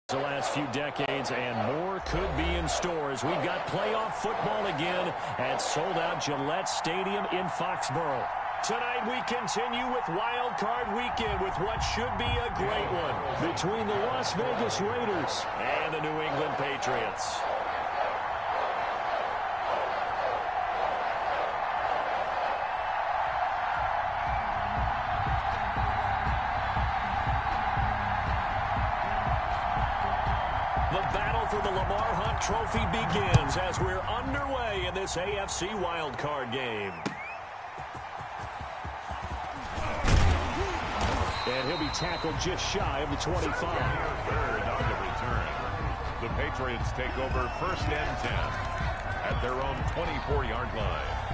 The last few decades, and more could be in store as we've got playoff football again at sold-out Gillette Stadium in Foxborough. Tonight we continue with Wild Card Weekend with what should be a great one between the Las Vegas Raiders and the New England Patriots. The battle for the Lamar Hunt Trophy begins as we're underway in this AFC wildcard game. And he'll be tackled just shy of the 25. Third on the return. The Patriots take over 1st and 10 at their own 24-yard line.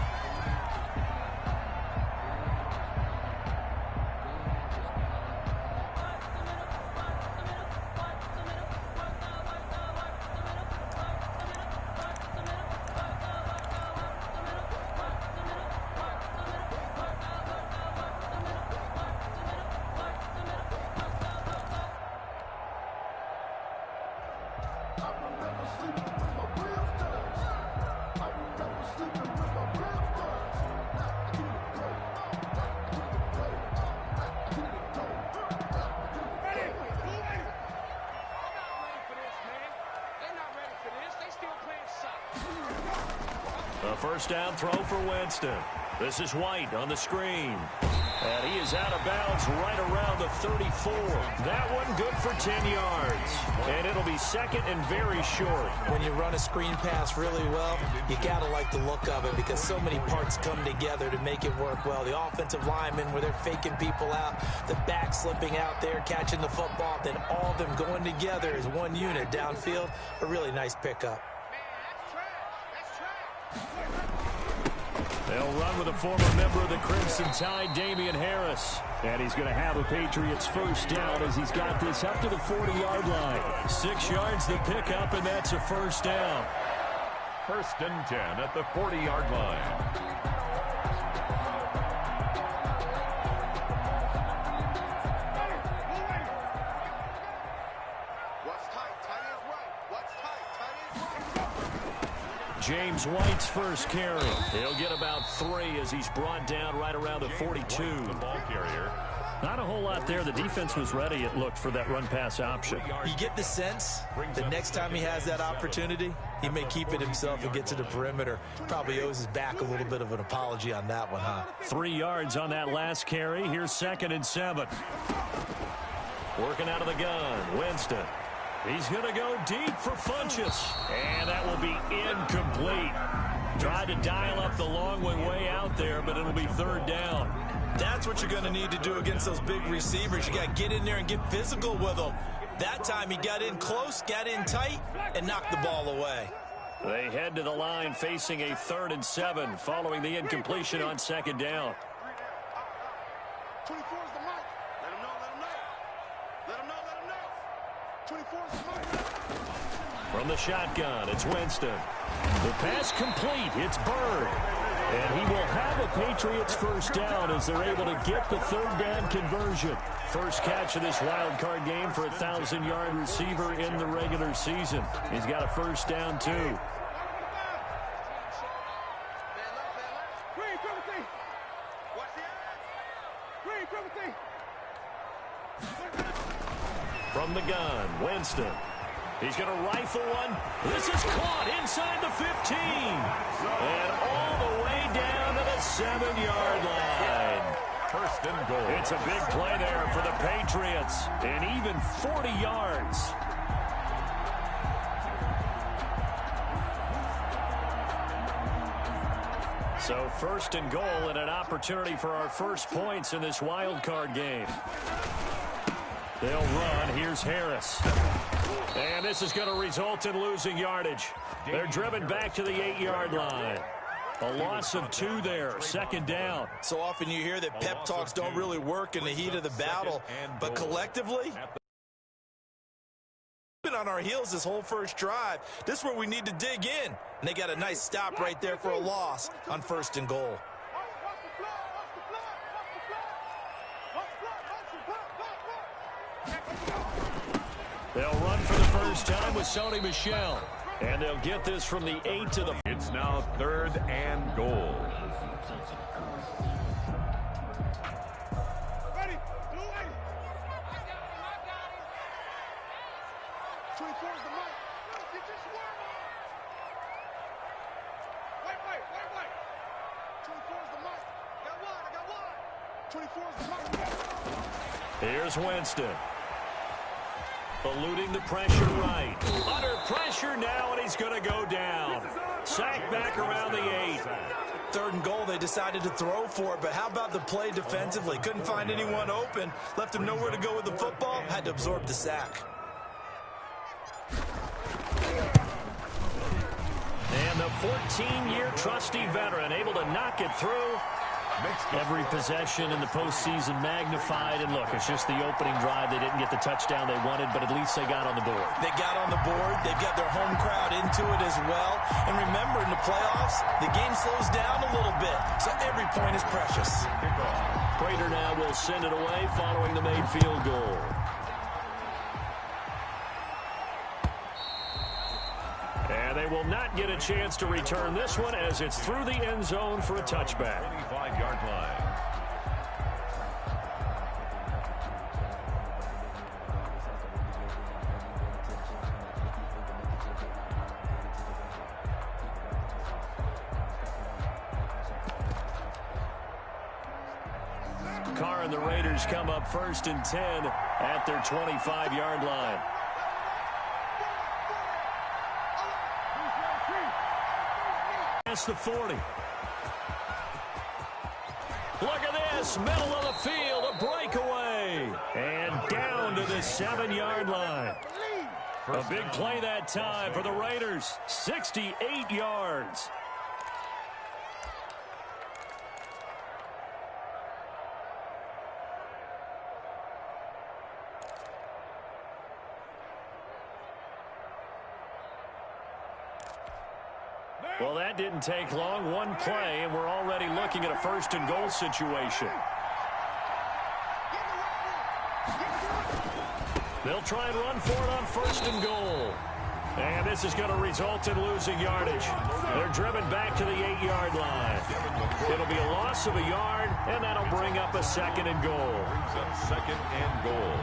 A first down throw for Winston. This is White on the screen. And he is out of bounds right around the 34. That one good for 10 yards. And it'll be second and very short. When you run a screen pass really well, you got to like the look of it because so many parts come together to make it work well. The offensive linemen where they're faking people out, the back slipping out there, catching the football, then all of them going together as one unit downfield. A really nice pickup. They'll run with a former member of the Crimson Tide, Damian Harris. And he's going to have a Patriots first down as he's got this up to the 40-yard line. 6 yards the pickup, and that's a first down. 1st and 10 at the 40-yard line. James White's first carry. He'll get about 3 as he's brought down right around the 42. The ball carrier. Not a whole lot there. The defense was ready, it looked, for that run-pass option. You get the sense the next time he has that opportunity, he may keep it himself and get to the perimeter. Probably owes his back a little bit of an apology on that one, huh? 3 yards on that last carry. Here's 2nd and 7. Working out of the gun, Winston. He's going to go deep for Funchess. And that will be incomplete. Tried to dial up the long one way out there, but it'll be 3rd down. That's what you're going to need to do against those big receivers. You got to get in there and get physical with them. That time he got in close, got in tight, and knocked the ball away. They head to the line facing a 3rd and 7 following the incompletion on 2nd down. 24 is the mic. Let him know, let him know. Let him know, let him know. 24 is the mic. From the shotgun, it's Winston. The pass complete. It's Bird. And he will have a Patriots first down as they're able to get the 3rd down conversion. First catch of this wild card game for a 1,000-yard receiver in the regular season. He's got a first down, too. From the gun, Winston. He's going to rifle one. This is caught inside the 15. And all the way down to the 7-yard line. 1st and goal. It's a big play there for the Patriots. And even 40 yards. So 1st and goal and an opportunity for our first points in this wild card game. They'll run. Here's Harris. And this is going to result in losing yardage. They're driven back to the 8-yard line. A loss of 2 there. 2nd down. So often you hear that pep talks don't really work in the heat of the battle, but collectively, been on our heels this whole first drive. This is where we need to dig in. And they got a nice stop right there for a loss on 1st and goal. They'll run for the first time with Sony Michel. And they'll get this from the 8 to the... It's now 3rd and goal. Ready? Blue 80. 24 is the mic. Get your swerve on. Wait. 24 is the mic. I got wide. 24 is the mic. Here's Winston. Eluding the pressure right. Under pressure now, and he's going to go down. Sacked back around the 8. 3rd and goal, they decided to throw for it, but how about the play defensively? Couldn't find anyone open. Left him nowhere to go with the football. Had to absorb the sack. And the 14-year trusty veteran able to knock it through. Every possession in the postseason magnified. And look, it's just the opening drive. They didn't get the touchdown they wanted, but at least they got on the board. They got on the board. They've got their home crowd into it as well. And remember, in the playoffs, the game slows down a little bit, so every point is precious. Prater now will send it away following the made field goal. And they will not get a chance to return this one as it's through the end zone for a touchback. 25-yard line. Carr and the Raiders come up 1st and 10 at their 25-yard line. Past the 40. Look at this, middle of the field, a breakaway. And down to the 7-yard line. A big play that time for the Raiders, 68 yards. Well, that didn't take long. One play, and we're already looking at a 1st and goal situation. They'll try and run for it on 1st and goal. And this is going to result in losing yardage. They're driven back to the 8-yard line. It'll be a loss of a yard, and that'll bring up a 2nd and goal. Brings up 2nd and goal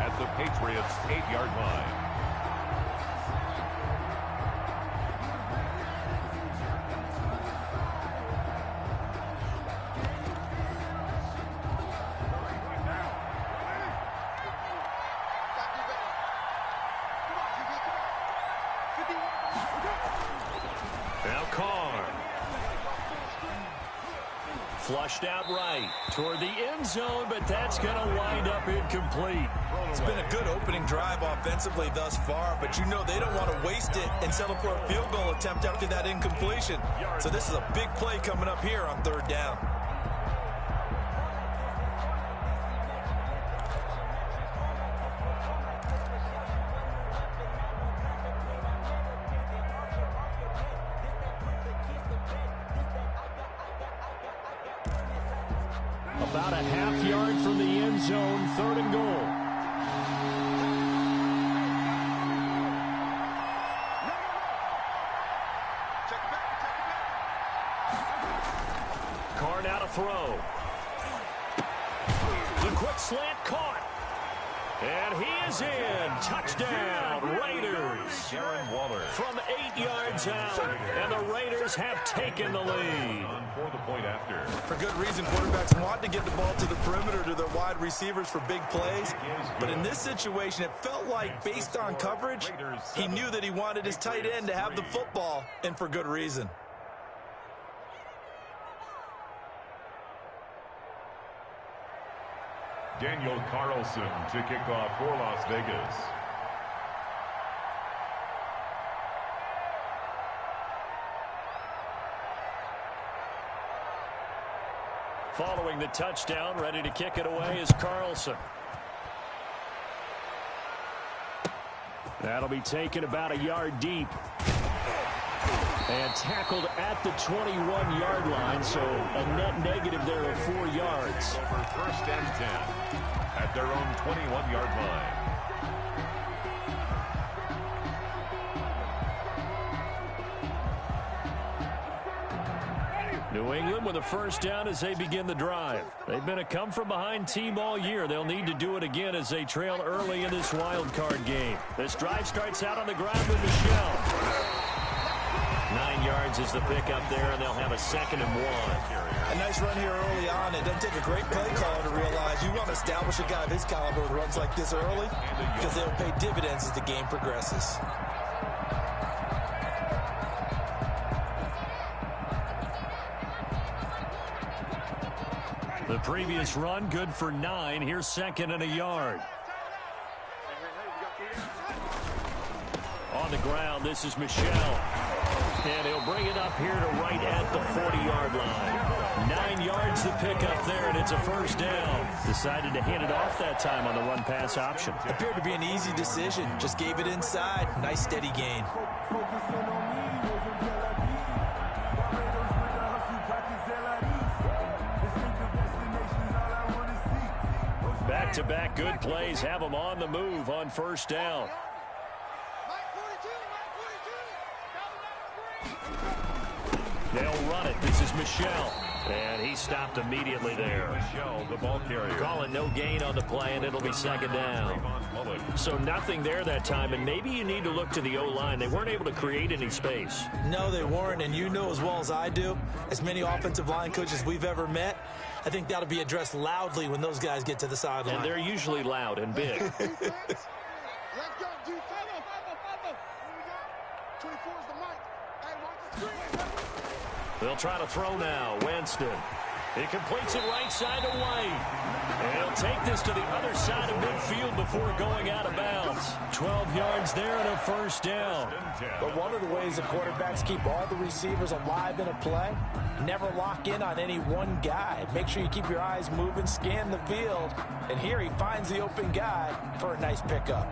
at the Patriots' 8-yard line. Now Carr. Flushed out right toward the end zone, but that's going to wind up incomplete. It's been a good opening drive offensively thus far, but you know they don't want to waste it and settle for a field goal attempt after that incompletion. So this is a big play coming up here on 3rd down. About a half yard from the end zone, 3rd and goal. Carr now to throw. The quick slant caught. And he is in. Touchdown, Raiders. From 8 yards out. And the Raiders have taken the lead. For the point after. For good reason, quarterbacks want to get the ball to the perimeter to their wide receivers for big plays. But in this situation, it felt like, based on coverage, he knew that he wanted his tight end to have the football, and for good reason. Daniel Carlson to kick off for Las Vegas. Following the touchdown, ready to kick it away is Carlson. That'll be taken about a yard deep. And tackled at the 21-yard line, so a net negative there of 4 yards. Over 1st and 10 at their own 21-yard line. New England with a first down as they begin the drive. They've been a come-from-behind team all year. They'll need to do it again as they trail early in this wild card game. This drive starts out on the ground with Michel. 9 yards is the pickup there, and they'll have a 2nd and 1. A nice run here early on. It doesn't take a great play caller to realize you want to establish a guy of his caliber with runs like this early because they'll pay dividends as the game progresses. The previous run, good for 9. Here's 2nd and a yard. On the ground, this is Michel. And he'll bring it up here to right at the 40-yard line. 9 yards to pick up there, and it's a first down. Decided to hand it off that time on the run-pass option. Appeared to be an easy decision. Just gave it inside. Nice, steady gain. Back-to-back good plays have them on the move on first down. They'll run it. This is Michel. And he stopped immediately there. Michel, the ball carrier. Call it no gain on the play, and it'll be 2nd down. So nothing there that time, and maybe you need to look to the O-line. They weren't able to create any space. No, they weren't, and you know as well as I do, as many offensive line coaches we've ever met, I think that'll be addressed loudly when those guys get to the sideline. And they're usually loud and big. Let's go, defense. 24 is the mic. Hey, watch the screen. They'll try to throw now. Winston. He completes it right side to White. And he'll take this to the other side of midfield before going out of bounds. 12 yards there and a first down. But one of the ways the quarterbacks keep all the receivers alive in a play, never lock in on any one guy. Make sure you keep your eyes moving, scan the field. And here he finds the open guy for a nice pickup.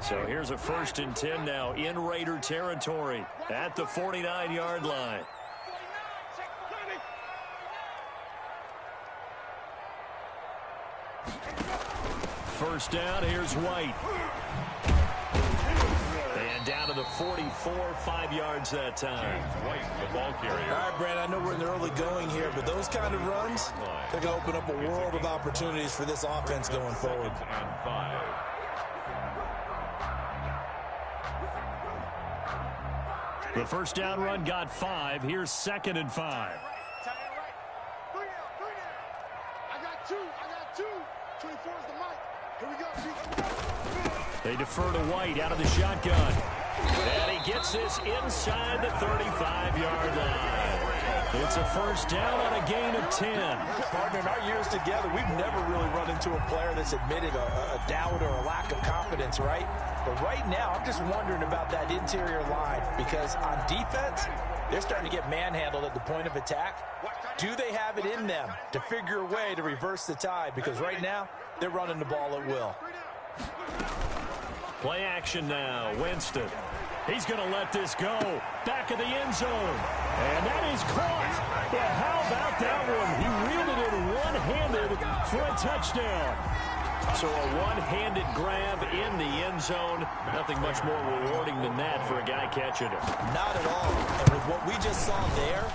So here's a 1st and 10 now in Raider territory at the 49-yard line. First down, here's White. And down to the 44, 5 yards that time. White, the ball carrier. All right, Brandon, I know we're in the early going here, but those kind of runs, they're going to open up a world of opportunities for this offense going forward. And 5. The first down run got 5. Here's 2nd and 5. I got two. 24 is the mic. Here we go. They defer to White out of the shotgun. And he gets this inside the 35-yard line. It's a first down on a gain of 10. Partner, in our years together, we've never really run into a player that's admitted a doubt or a lack of confidence, right? But right now, I'm just wondering about that interior line because on defense, they're starting to get manhandled at the point of attack. Do they have it in them to figure a way to reverse the tide? Because right now, they're running the ball at will. Play action now. Winston. He's going to let this go. Back of the end zone. And that is caught. Well, how about that one? He reeled it in one-handed for a touchdown. So a one-handed grab in the end zone. Nothing much more rewarding than that for a guy catching it. Not at all. And with what we just saw there,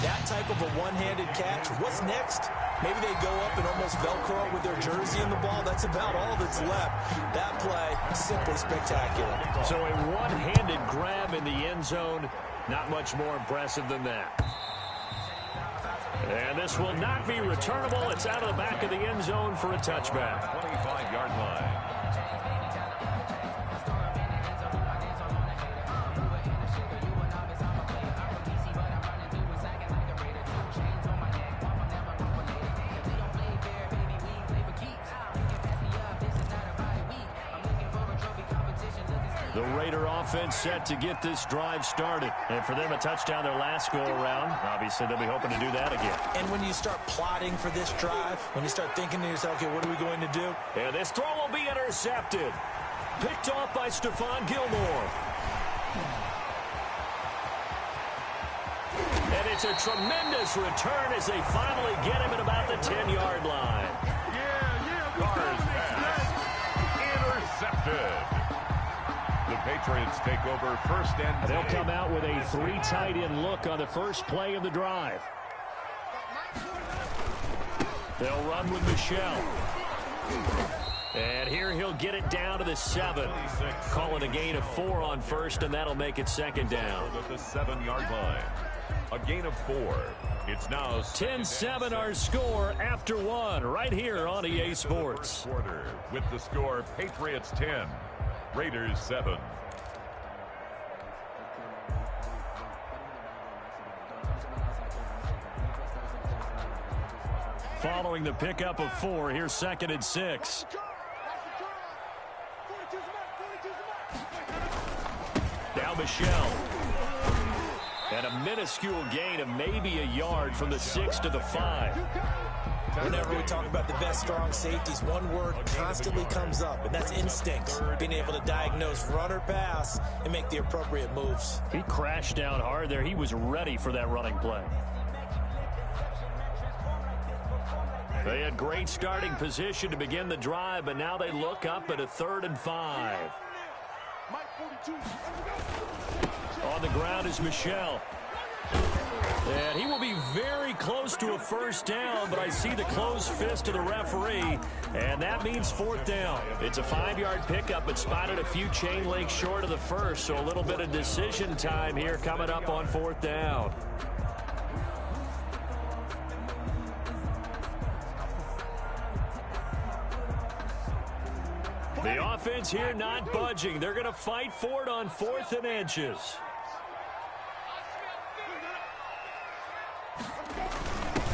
that type of a one-handed catch, what's next? Maybe they go up and almost Velcro with their jersey in the ball. That's about all that's left. That play, simply spectacular. So a one-handed grab in the end zone, not much more impressive than that. And this will not be returnable. It's out of the back of the end zone for a touchback. 25-yard line. The Raider offense set to get this drive started. And for them, a touchdown their last go-around. Obviously, they'll be hoping to do that again. And when you start plotting for this drive, when you start thinking to yourself, okay, what are we going to do? And this throw will be intercepted. Picked off by Stephon Gilmore. And it's a tremendous return as they finally get him at about the 10-yard line. Carr's pass intercepted. The Patriots take over first and 10. They'll come out with a 3 tight end look on the first play of the drive. They'll run with Michelle. And here he'll get it down to the 7. Calling a gain of 4 on first, and that'll make it second down. At the 7-yard line. A gain of 4. It's now 10-7 our score after 1 right here on EA Sports. Quarter with the score Patriots 10, Raiders 7. Following the pickup of 4, here's 2nd and 6. Now Michelle. And a minuscule gain of maybe a yard from the 6 to the 5. Whenever we talk about the best strong safeties, one word constantly comes up, and that's instincts. Being able to diagnose run or pass and make the appropriate moves. He crashed down hard there. He was ready for that running play. They had great starting position to begin the drive, but now they look up at a 3rd and 5. On the ground is Michelle. And he will be very close to a first down, but I see the closed fist of the referee, and that means 4th down. It's a 5-yard pickup, but spotted a few chain links short of the first, so a little bit of decision time here coming up on 4th down. The offense here not budging. They're going to fight for it on 4th and inches.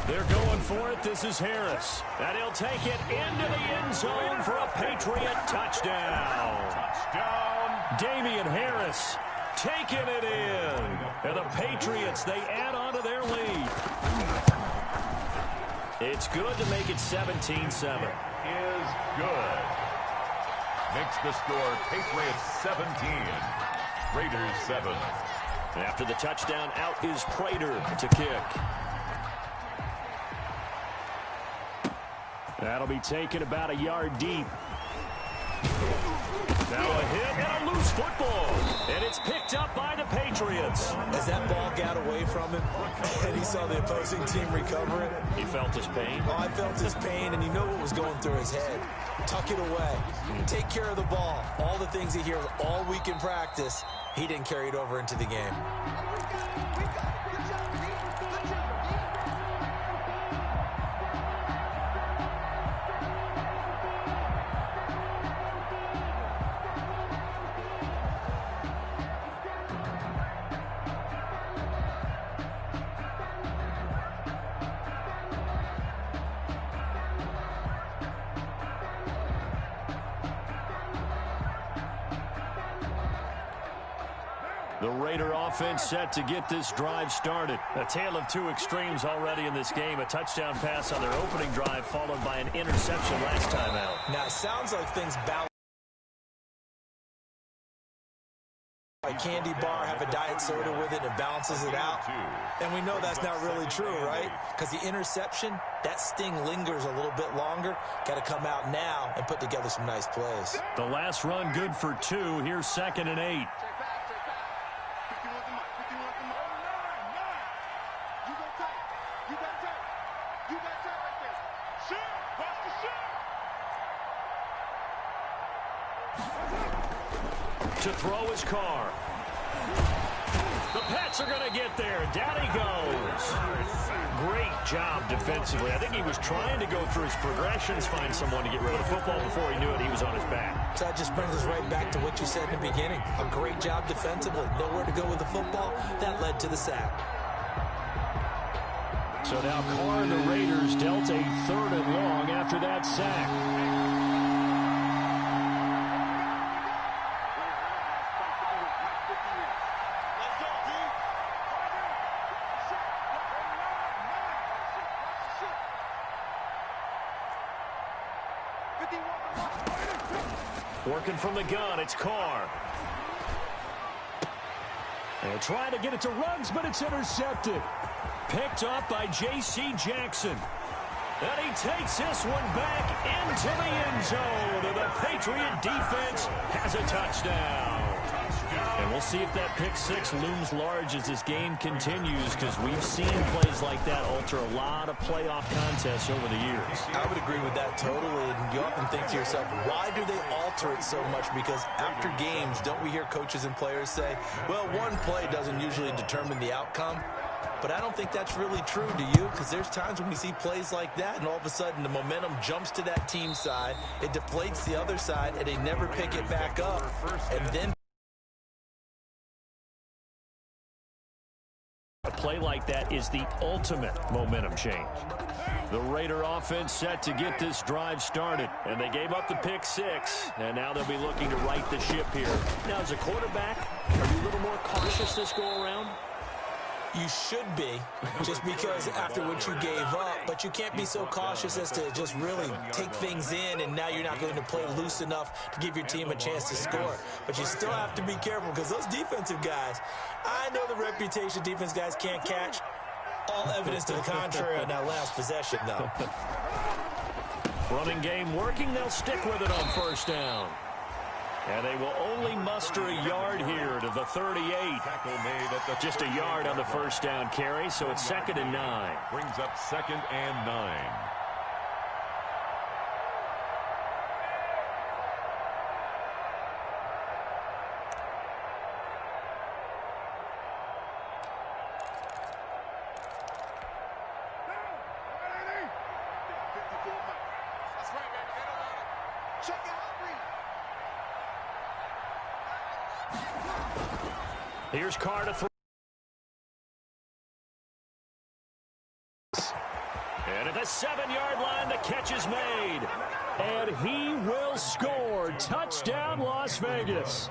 They're going for it. This is Harris. And he'll take it into the end zone for a Patriot touchdown. Touchdown. Damian Harris taking it in. And the Patriots, they add on to their lead. It's good to make it 17-7. Is good. Makes the score Patriots 17, Raiders 7. After the touchdown, out is Prater to kick. That'll be taken about a yard deep. Now a hit and a loose football. And it's picked up by the Patriots. As that ball got away from him and he saw the opposing team recover it. He felt his pain. Oh, I felt his pain, and you know what was going through his head. Tuck it away. Take care of the ball. All the things he hears all week in practice, he didn't carry it over into the game. The Raider offense set to get this drive started. A tale of 2 extremes already in this game. A touchdown pass on their opening drive followed by an interception last time out. Now, it sounds like things balance. A candy bar, have a diet soda with it, and it balances it out. And we know that's not really true, right? Because the interception, that sting lingers a little bit longer. Got to come out now and put together some nice plays. The last run good for 2. Here's 2nd and 8. To throw his car. The Pats are going to get there. Down he goes. Great job defensively. I think he was trying to go through his progressions, find someone to get rid of the football. Before he knew it, he was on his back. So that just brings us right back to what you said in the beginning. A great job defensively. Nowhere to go with the football. That led to the sack. So now Carr and the Raiders dealt a 3rd and long after that sack. Working from the gun, it's Carr. And trying to get it to Ruggs, but it's intercepted. Picked up by J.C. Jackson. And he takes this one back into the end zone. And the Patriot defense has a touchdown. We'll see if that pick six looms large as this game continues, because we've seen plays like that alter a lot of playoff contests over the years. I would agree with that totally, and you often think to yourself, why do they alter it so much? Because after games, don't we hear coaches and players say, well, one play doesn't usually determine the outcome? But I don't think that's really true, do you? Because there's times when we see plays like that, and all of a sudden the momentum jumps to that team side, it deflates the other side, and they never pick it back up, and then a play like that is the ultimate momentum change. The Raider offense set to get this drive started, and they gave up the pick six, and now they'll be looking to right the ship here. Now, as a quarterback, are you a little more cautious this go around? you should be, just because after what you gave up, but you can't be so cautious as to just really take things in, and now you're not going to play loose enough to give your team a chance to score. But you still have to be careful, because those defensive guys, I know the reputation defense guys can't catch. All evidence to the contrary on that last possession, though. Running game working, they'll stick with it on first down. And they will only muster a yard here to the 38. Just a yard on the first down carry, so it's 2nd and 9. Brings up 2nd and 9. Here's Carr to throw. And at the 7-yard line, the catch is made. And he will score. Touchdown, Las Vegas.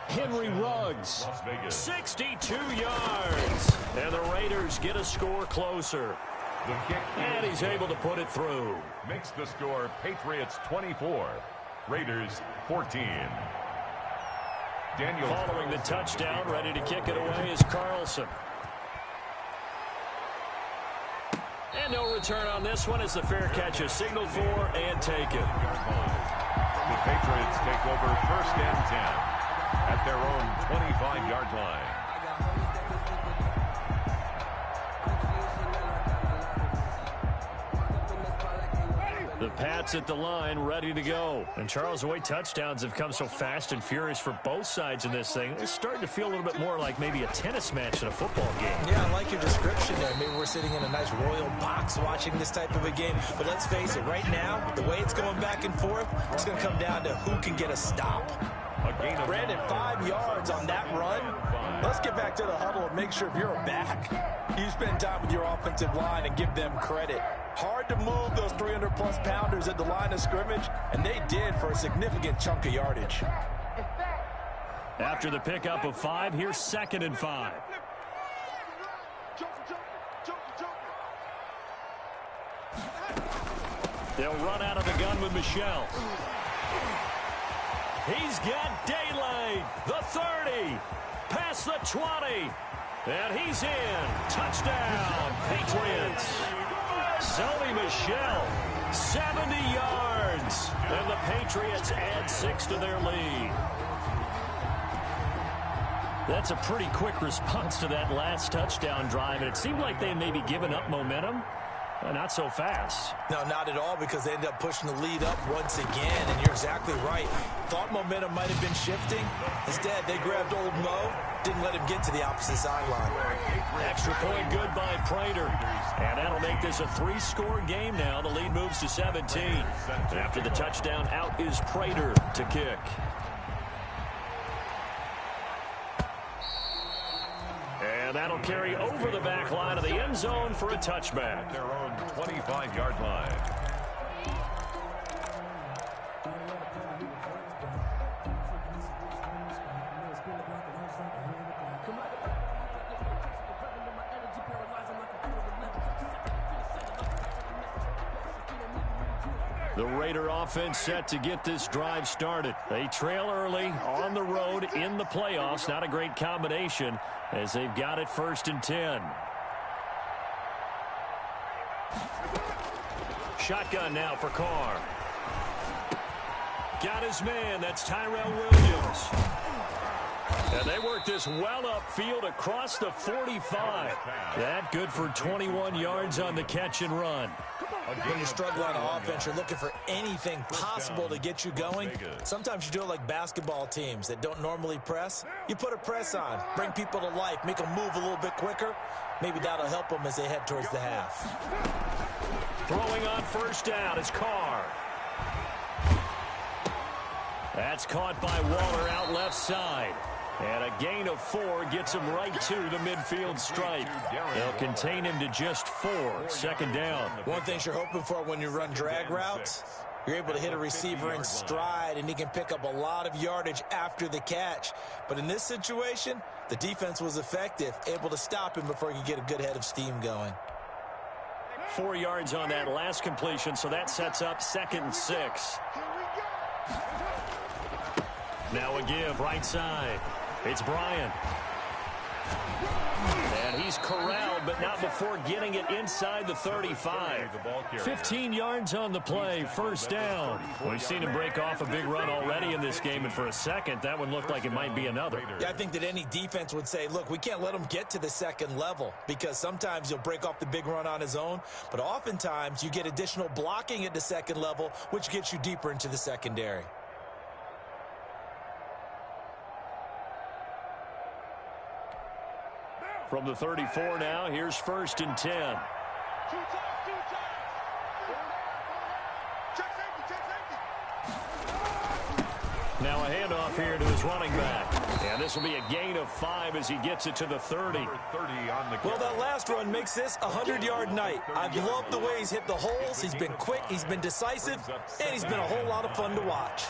Henry Ruggs, 62 yards. And the Raiders get a score closer. The kick, and he's able to put it through. Makes the score Patriots 24, Raiders 14. Daniel following the touchdown, ready to kick it away is Carlson. And no return on this one as the fair catch is signaled for and taken. The Patriots take over 1st and 10 at their own 25-yard line. The Pats at the line, ready to go. And Charles, the way touchdowns have come so fast and furious for both sides in this thing, it's starting to feel a little bit more like maybe a tennis match than a football game. Yeah, I like your description there. Maybe we're sitting in a nice royal box watching this type of a game. But let's face it, right now, the way it's going back and forth, it's going to come down to who can get a stop. Brandon, 5 yards on that run. Let's get back to the huddle and make sure if you're a back, you spend time with your offensive line and give them credit. Hard to move those 300-plus pounders at the line of scrimmage, and they did for a significant chunk of yardage. After the pickup of 5, here's 2nd and 5. They'll run out of the gun with Michel. He's got daylight. The 30. Past the 20. And he's in. Touchdown, Patriots. Sony Michel, 70 yards. And the Patriots add 6 to their lead. That's a pretty quick response to that last touchdown drive. And it seemed like they may be giving up momentum. Not so fast. No, not at all, because they ended up pushing the lead up once again, and you're exactly right. Thought momentum might have been shifting. Instead, they grabbed old Mo, didn't let him get to the opposite sideline. Extra point good by Prater. And that'll make this a 3-score game now. The lead moves to 17. After the touchdown, out is Prater to kick. And that'll carry over the back line of the end zone for a touchback. Their own 25-yard line. The Raider offense set to get this drive started. They trail early on the road in the playoffs. Not a great combination as they've got it 1st and 10. Shotgun now for Carr. Got his man. That's Tyrell Williams. And they work this well upfield across the 45. That good for 21 yards on the catch and run. When you're struggling on offense, you're looking for anything possible to get you going. Sometimes you do it like basketball teams that don't normally press. You put a press on, bring people to life, make them move a little bit quicker. Maybe that'll help them as they head towards the half. Throwing on first down is Carr. That's caught by Waller out left side. And a gain of 4 gets him right to the midfield stripe. They'll contain him to just 4. Second down. One thing you're hoping for when you run drag routes, you're able to hit a receiver in stride, and he can pick up a lot of yardage after the catch. But in this situation, the defense was effective, able to stop him before he could get a good head of steam going. 4 yards on that last completion, so that sets up 2nd and 6. Now a give right side. It's Bryant. And he's corralled, but not before getting it inside the 35. 15 yards on the play, first down. We've seen him break off a big run already in this game, and for a second, that one looked like it might be another. Yeah, I think that any defense would say, look, we can't let him get to the second level, because sometimes he'll break off the big run on his own, but oftentimes you get additional blocking at the second level, which gets you deeper into the secondary. From the 34 now, here's 1st and 10. Now a handoff here to his running back. And this will be a gain of 5 as he gets it to the 30. Well, that last run makes this a 100-yard night. I've loved the way he's hit the holes. He's been quick, he's been decisive, and he's been a whole lot of fun to watch.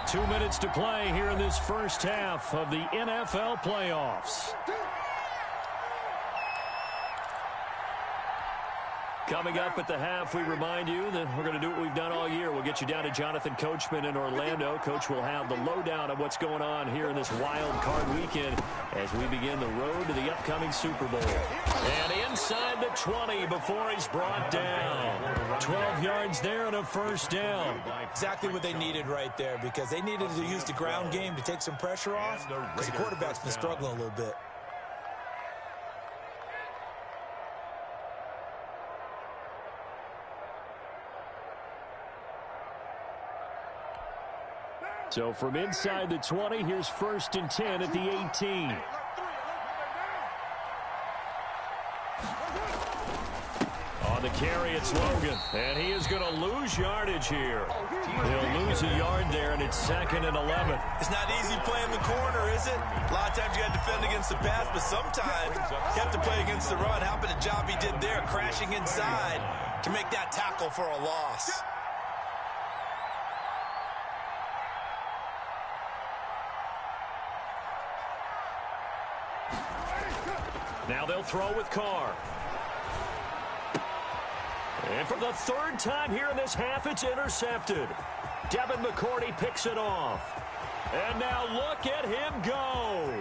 2 minutes to play here in this first half of the NFL playoffs. Coming up at the half, we remind you that we're going to do what we've done all year. We'll get you down to Jonathan Coachman in Orlando. Coach will have the lowdown of what's going on here in this wild card weekend as we begin the road to the upcoming Super Bowl. And inside the 20 before he's brought down. 12 yards there and a first down. Exactly what they needed right there, because they needed to use the ground game to take some pressure off, because the quarterback's been struggling a little bit. So from inside the 20, here's 1st and 10 at the 18. On the carry, it's Logan. And he is going to lose yardage here. He'll lose a yard there, and it's 2nd and 11. It's not easy playing the corner, is it? A lot of times you got to defend against the pass, but sometimes you have to play against the run. How about the job he did there, crashing inside to make that tackle for a loss? Now they'll throw with Carr. And for the 3rd time here in this half, it's intercepted. Devin McCourty picks it off. And now look at him go.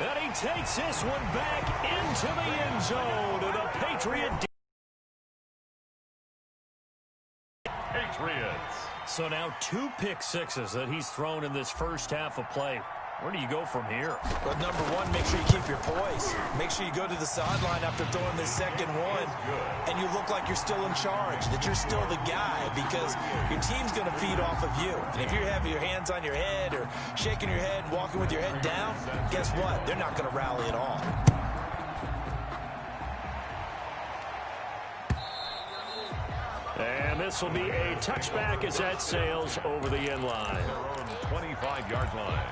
And he takes this one back into the end zone. And the Patriots. So now 2 pick sixes that he's thrown in this first half of play. Where do you go from here? Well, number one, make sure you keep your poise. Make sure you go to the sideline after throwing this second one, and you look like you're still in charge, that you're still the guy, because your team's going to feed off of you. And if you're having your hands on your head or shaking your head and walking with your head down, guess what? They're not going to rally at all. And this will be a touchback as that sails over the end line. 25-yard line.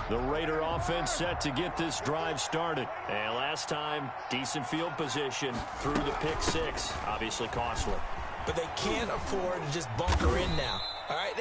The Raider offense set to get this drive started. And last time, decent field position through the pick six. Obviously costly. But they can't afford to just bunker in now. All right,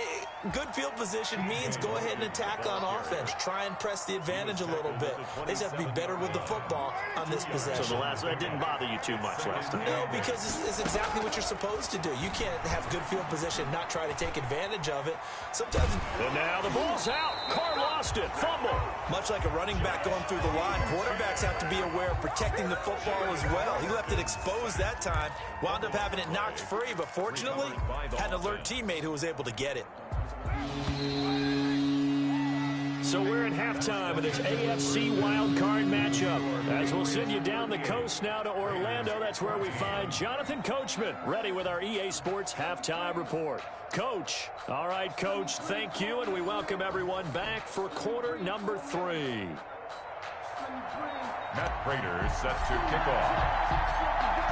Good field position means go ahead and attack on offense. Try and press the advantage a little bit. They just have to be better with the football on this possession. So that didn't bother you too much last time? No, because it's exactly what you're supposed to do. You can't have good field position and not try to take advantage of it. Sometimes. And now the ball's out. Carr lost it. Fumble. Much like a running back going through the line, quarterbacks have to be aware of protecting the football as well. He left it exposed that time, wound up having it knocked free, but fortunately had an alert teammate who was able to get it. So we're at halftime of this AFC wildcard matchup. As we'll send you down the coast now to Orlando, that's where we find Jonathan Coachman, ready with our EA Sports Halftime Report. Coach. All right, Coach, thank you, and we welcome everyone back for quarter number 3. Matt Prater set to kick off.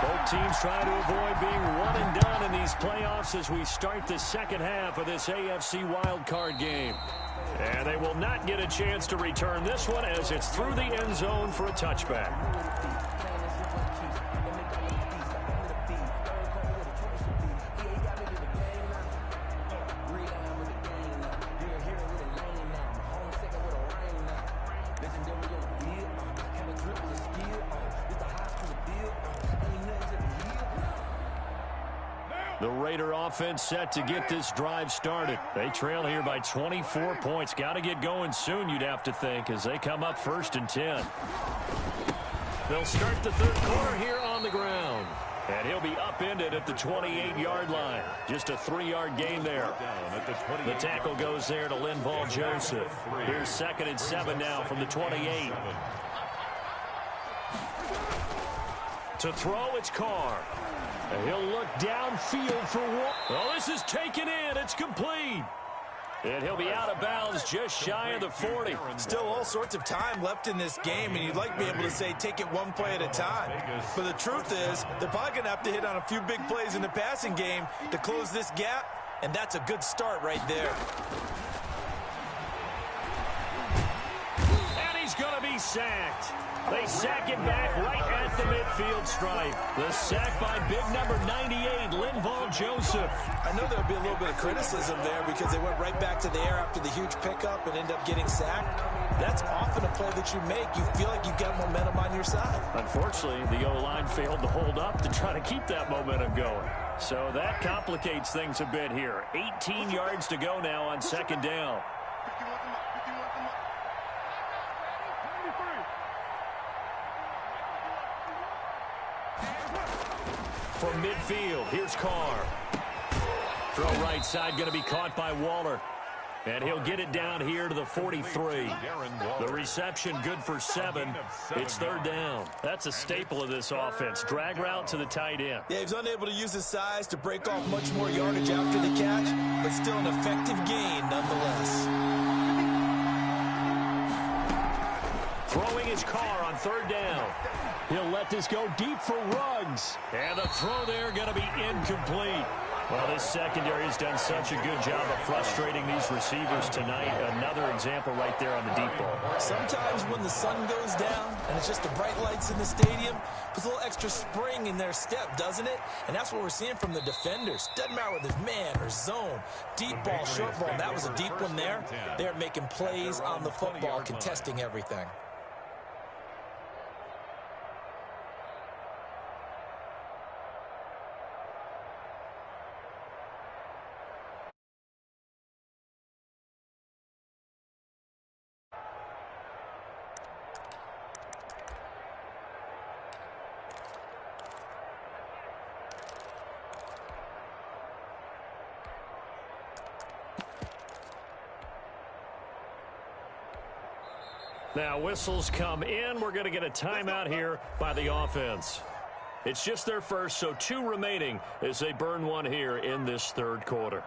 Both teams trying to avoid being one and done in these playoffs as we start the second half of this AFC wildcard game. And they will not get a chance to return this one as it's through the end zone for a touchback. The Raider offense set to get this drive started. They trail here by 24 points. Got to get going soon, you'd have to think, as they come up 1st and 10. They'll start the third quarter here on the ground. And he'll be upended at the 28-yard line. Just a 3-yard gain there. The tackle goes there to Linval Joseph. Here's 2nd and 7 now from the 28. To throw, it's Carr. And he'll look downfield for one. Oh, this is taken in. It's complete. And he'll be out of bounds just shy of the 40. Still all sorts of time left in this game, and you'd like to be able to say take it one play at a time. But the truth is, they're probably going to have to hit on a few big plays in the passing game to close this gap, and that's a good start right there. And he's going to be sacked. They sack him back right at the midfield stripe. The sack by big number 98, Linval Joseph. I know there'll be a little bit of criticism there because they went right back to the air after the huge pickup and ended up getting sacked. That's often a play that you make. You feel like you've got momentum on your side. Unfortunately, the O-line failed to hold up to try to keep that momentum going. So that complicates things a bit here. 18 yards to go now on 2nd down. From midfield, here's Carr. Throw right side, going to be caught by Waller. And he'll get it down here to the 43. The reception good for 7. It's 3rd down. That's a staple of this offense. Drag route to the tight end. Yeah, he's unable to use his size to break off much more yardage after the catch, but still an effective gain nonetheless. Throwing his Carr on 3rd down. He'll let this go deep for Ruggs. And the throw there going to be incomplete. Well, this secondary has done such a good job of frustrating these receivers tonight. Another example right there on the deep ball. Sometimes when the sun goes down and it's just the bright lights in the stadium, puts a little extra spring in their step, doesn't it? And that's what we're seeing from the defenders. Doesn't matter whether it's man or zone, deep ball, short ball. That was a deep one there. They're making plays on the football, contesting everything. Now, whistles come in. We're going to get a timeout here by the offense. It's just their first, so 2 remaining as they burn one here in this 3rd quarter.